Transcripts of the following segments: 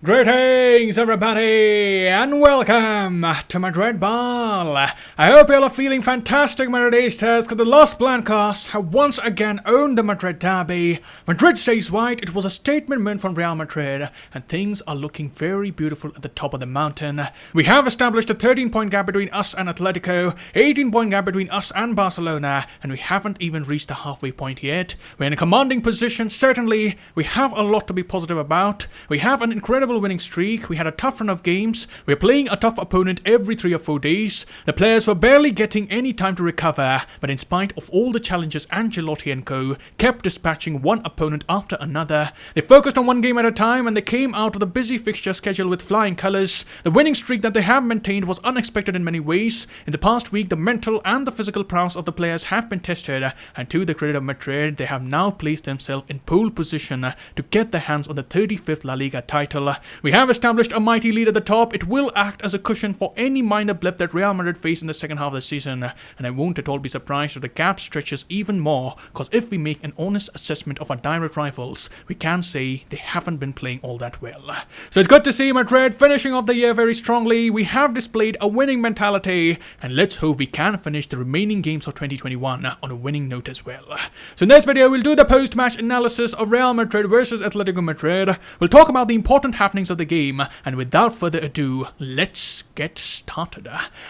Greetings everybody and welcome to Madrid Ball. I hope you all are feeling fantastic, Madridistas, because the Los Blancos have once again owned the Madrid derby. Madrid stays white. It was a statement win from Real Madrid and things are looking very beautiful at the top of the mountain. We have established a 13-point gap between us and Atletico, 18-point gap between us and Barcelona, and we haven't even reached the halfway point yet. We're in a commanding position, certainly. We have a lot to be positive about. We have an incredible winning streak. We had a tough run of games. We're playing a tough opponent every 3 or 4 days. The players were barely getting any time to recover, but in spite of all the challenges, Ancelotti and co kept dispatching one opponent after another. They focused on one game at a time and they came out of the busy fixture schedule with flying colours. The winning streak that they have maintained was unexpected in many ways. In the past week, the mental and the physical prowess of the players have been tested, and to the credit of Madrid, they have now placed themselves in pole position to get their hands on the 35th La Liga title. We have established a mighty lead at the top. It will act as a cushion for any minor blip that Real Madrid face in the second half of the season, and I won't at all be surprised if the gap stretches even more, because if we make an honest assessment of our direct rivals, we can say they haven't been playing all that well. So it's good to see Madrid finishing off the year very strongly. We have displayed a winning mentality, and let's hope we can finish the remaining games of 2021 on a winning note as well. So in this video, we'll do the post-match analysis of Real Madrid versus Atletico Madrid. We'll talk about the important happenings of the game, and without further ado, let's get started.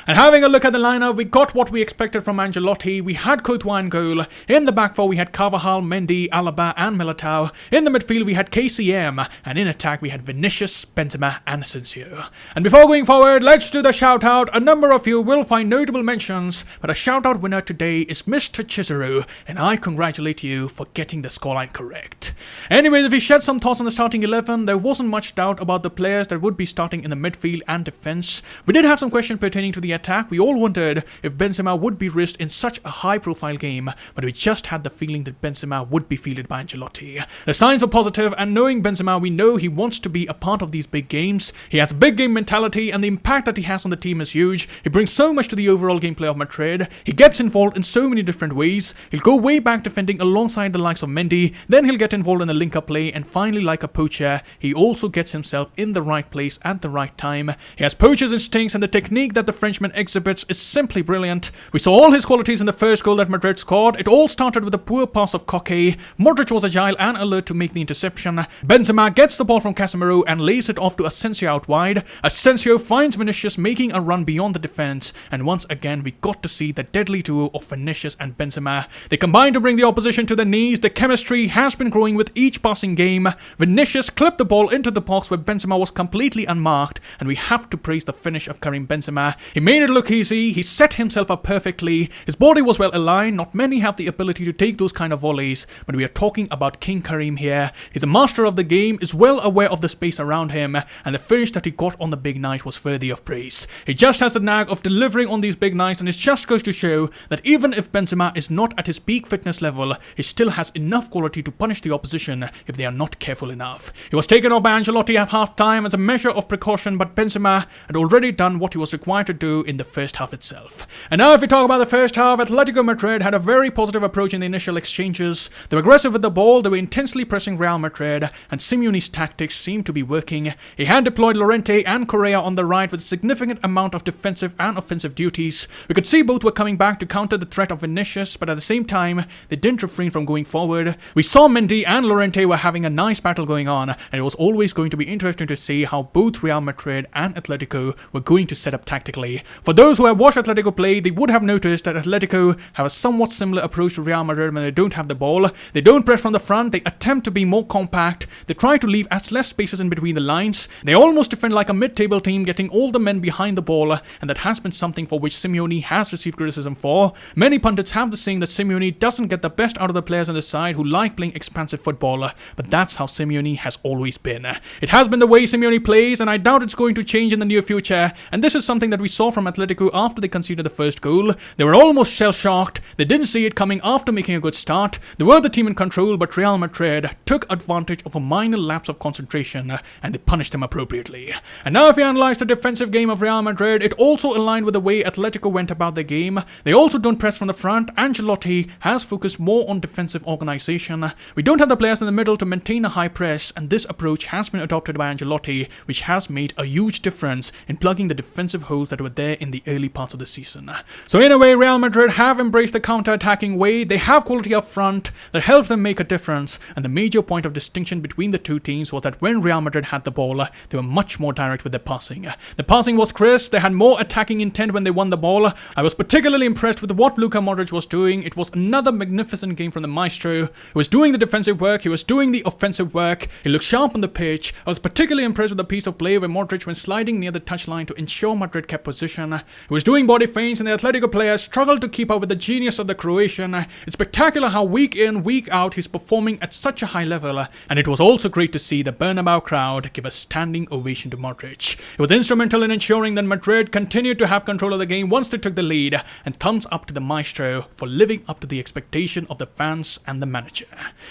And having a look at the lineup, we got what we expected from Ancelotti. We had Courtois in goal. In the back four, we had Carvajal, Mendy, Alaba, and Militao. In the midfield, we had KCM, and in attack, we had Vinicius, Benzema, and Asensio. And before going forward, let's do the shout out. A number of you will find notable mentions, but a shout out winner today is Mr. Chisero, and I congratulate you for getting the scoreline correct. Anyways, if we shed some thoughts on the starting 11, there wasn't much doubt about the players that would be starting in the midfield and defense. We did have some questions pertaining to the attack. We all wondered if Benzema would be risked in such a high-profile game, but we just had the feeling that Benzema would be fielded by Ancelotti. The signs were positive, and knowing Benzema, we know he wants to be a part of these big games. He has a big game mentality, and the impact that he has on the team is huge. He brings so much to the overall gameplay of Madrid. He gets involved in so many different ways. He'll go way back defending alongside the likes of Mendy, then he'll get involved in the link-up play, and finally, like a poacher, he also gets himself in the right place at the right time. He has poacher's instincts, and the technique that the Frenchman exhibits is simply brilliant. We saw all his qualities in the first goal that Madrid scored. It all started with a poor pass of Koke. Modric was agile and alert to make the interception. Benzema gets the ball from Casemiro and lays it off to Asensio out wide. Asensio finds Vinicius making a run beyond the defense, and once again we got to see the deadly duo of Vinicius and Benzema. They combined to bring the opposition to their knees. The chemistry has been growing with each passing game. Vinicius clipped the ball into the box where Benzema was completely unmarked, and we have to praise the finish of Karim Benzema. He made it look easy. He set himself up perfectly. His body was well aligned. Not many have the ability to take those kind of volleys, but we are talking about King Karim here. He's a master of the game, is well aware of the space around him, and the finish that he got on the big night was worthy of praise. He just has the knack of delivering on these big nights, and it just goes to show that even if Benzema is not at his peak fitness level, he still has enough quality to punish the opposition if they are not careful enough. He was taken off by Ancelotti at half-time as a measure of precaution, but Benzema had already done what he was required to do in the first half itself. And now if we talk about the first half, Atletico Madrid had a very positive approach in the initial exchanges. They were aggressive with the ball, they were intensely pressing Real Madrid, and Simeone's tactics seemed to be working. He had deployed Llorente and Correa on the right with a significant amount of defensive and offensive duties. We could see both were coming back to counter the threat of Vinicius, but at the same time, they didn't refrain from going forward. We saw Mendy and Llorente were having a nice battle going on, and it was always going to be interesting to see how both Real Madrid and Atletico were going to set up tactically. For those who have watched Atletico play, they would have noticed that Atletico have a somewhat similar approach to Real Madrid when they don't have the ball. They don't press from the front, they attempt to be more compact, they try to leave as less spaces in between the lines, they almost defend like a mid-table team, getting all the men behind the ball, and that has been something for which Simeone has received criticism for. Many pundits have the saying that Simeone doesn't get the best out of the players on the side who like playing expansive football, but that's how Simeone has always been. It has been the way Simeone plays, and I doubt it's going to change in the near future, and this is something that we saw from Atletico after they conceded the first goal. They were almost shell-shocked, they didn't see it coming after making a good start. They were the team in control, but Real Madrid took advantage of a minor lapse of concentration, and they punished them appropriately. And now if we analyze the defensive game of Real Madrid, it also aligned with the way Atletico went about their game. They also don't press from the front. Ancelotti has focused more on defensive organization. We don't have the players in the middle to maintain a high press, and this approach has been adopted by Ancelotti, which has made a huge difference in plugging the defensive holes that were there in the early parts of the season. So in a way, Real Madrid have embraced the counter-attacking way. They have quality up front that helps them make a difference, and the major point of distinction between the two teams was that when Real Madrid had the ball, they were much more direct with their passing. The passing was crisp, they had more attacking intent when they won the ball. I was particularly impressed with what Luka Modric was doing. It was another magnificent game from the maestro. He was doing the defensive work, he was doing the offensive work, he looked sharp on the pitch. I was particularly impressed with the piece of play where Modric went sliding near the touchline to ensure Madrid kept possession. He was doing body feints and the Atletico players struggled to keep up with the genius of the Croatian. It's spectacular how week in, week out he's performing at such a high level, and it was also great to see the Bernabeu crowd give a standing ovation to Modric. He was instrumental in ensuring that Madrid continued to have control of the game once they took the lead, and thumbs up to the maestro for living up to the expectation of the fans and the manager.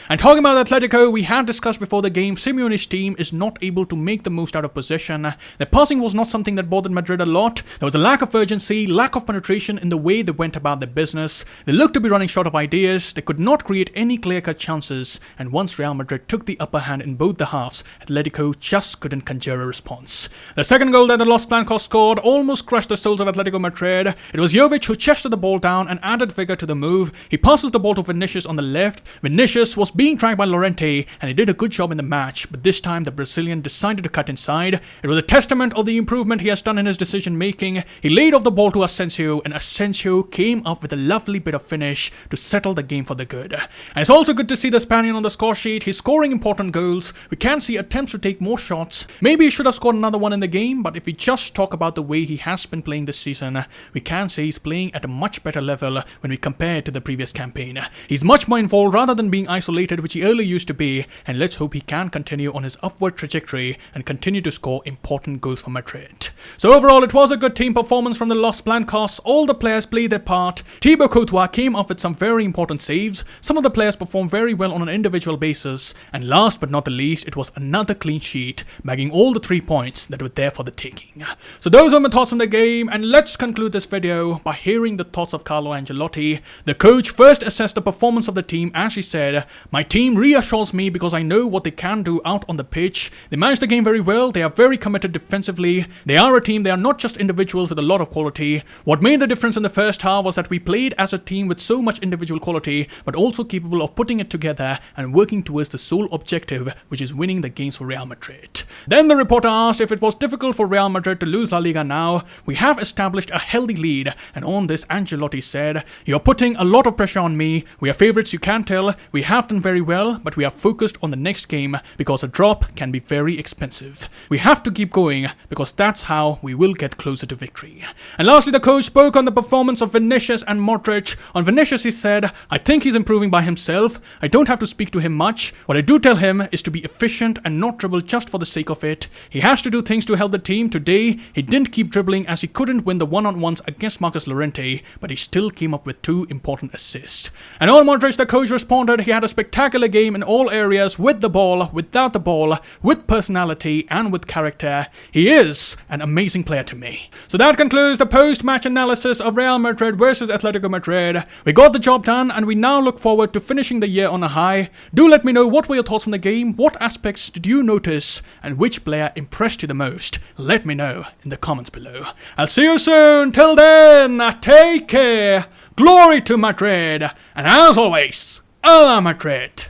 And talking about Atletico, we had discussed before the game, Simeone's team is not able to make the most out of possession. Their passing was not something that bothered Madrid a lot. There was a lack of urgency, lack of penetration in the way they went about their business. They looked to be running short of ideas. They could not create any clear-cut chances, and once Real Madrid took the upper hand in both the halves, Atletico just couldn't conjure a response. The second goal that the Los Blancos scored almost crushed the souls of Atletico Madrid. It was Jovic who chested the ball down and added vigor to the move. He passes the ball to Vinicius on the left. Vinicius was being tracked by Llorente, and he did a good job in the match, but this time the Brazilian decided to cut inside. It was a testament of the improvement he has done in his decision making. He laid off the ball to Asensio, and Asensio came up with a lovely bit of finish to settle the game for the good. And it's also good to see the Spaniard on the score sheet. He's scoring important goals. We can see attempts to take more shots. Maybe he should have scored another one in the game, but if we just talk about the way he has been playing this season, we can say he's playing at a much better level when we compare it to the previous campaign. He's much more involved rather than being isolated, which he earlier used to be, and let's hope he can continue on his upward trajectory and continue to score important goals for Madrid. So overall, it was a good team performance from the Los Blancos. All the players played their part. Thibaut Courtois came up with some very important saves. Some of the players performed very well on an individual basis, and last but not the least, it was another clean sheet, bagging all the 3 points that were there for the taking. So those were my thoughts on the game, and let's conclude this video by hearing the thoughts of Carlo Ancelotti. The coach first assessed the performance of the team as he said, "My team reassures me because I know what they can do out on the pitch. They manage the game very well, they are very committed defensively. They are a team, they are not just individuals with a lot of quality. What made the difference in the first half was that we played as a team with so much individual quality, but also capable of putting it together and working towards the sole objective, which is winning the games for Real Madrid." Then the reporter asked if it was difficult for Real Madrid to lose La Liga now. "We have established a healthy lead," and on this Ancelotti said, "You're putting a lot of pressure on me. We are favourites, you can tell. We have done very well, but we are focused on the next game because a drop can be very expensive. We have to keep going because that's how we will get closer to victory." And lastly, the coach spoke on the performance of Vinicius and Modric. On Vinicius he said, "I think he's improving by himself. I don't have to speak to him much. What I do tell him is to be efficient and not dribble just for the sake of it. He has to do things to help the team. Today, he didn't keep dribbling as he couldn't win the one-on-ones against Marcus Llorente, but he still came up with 2 important assists." And on Modric, the coach responded, "He had a spectacular game in all areas, with the ball, without the ball, with personality and with character. He is an amazing player to me." So that concludes the post-match analysis of Real Madrid versus Atletico Madrid. We got the job done and we now look forward to finishing the year on a high. Do let me know what were your thoughts on the game, what aspects did you notice, and which player impressed you the most? Let me know in the comments below. I'll see you soon. Till then, take care. Glory to Madrid. And as always, a la Madrid.